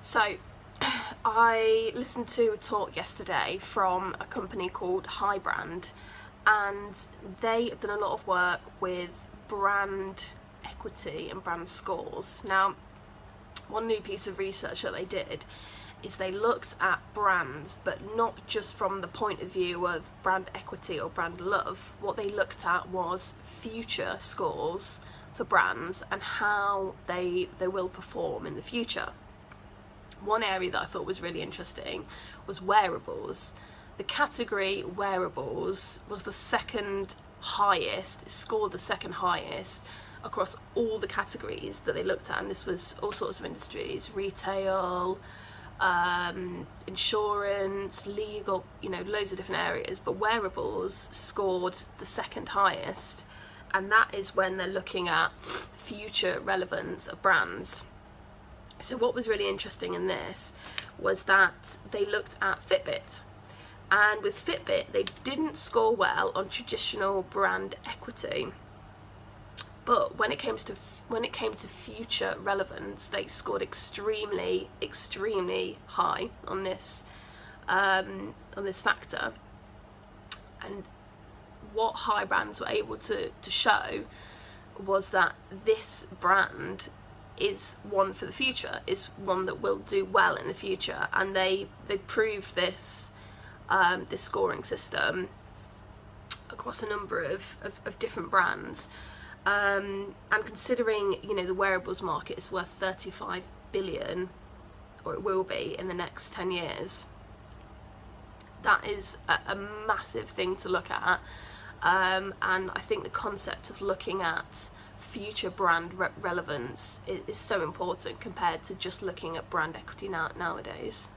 So I listened to a talk yesterday from a company called Highbrand, and they have done a lot of work with brand equity and brand scores. Now, one new piece of research that they did is they looked at brands, but not just from the point of view of brand equity or brand love. What they looked at was future scores for brands and how they will perform in the future. One area that I thought was really interesting was wearables. The category wearables was the second highest, it scored the second highest across all the categories that they looked at, and this was all sorts of industries: retail, insurance, legal, loads of different areas. But wearables scored the second highest, and that is when they're looking at future relevance of brands. So what was really interesting in this was that they looked at Fitbit, and with Fitbit they didn't score well on traditional brand equity, but when it came to future relevance, they scored extremely high on this factor. And what Highbrands were able to show was that this brand is one for the future, is one that will do well in the future, and they proved this this scoring system across a number of different brands. And considering the wearables market is worth 35 billion, or it will be in the next 10 years, that is a massive thing to look at. And I think the concept of looking at future brand relevance is so important compared to just looking at brand equity nowadays.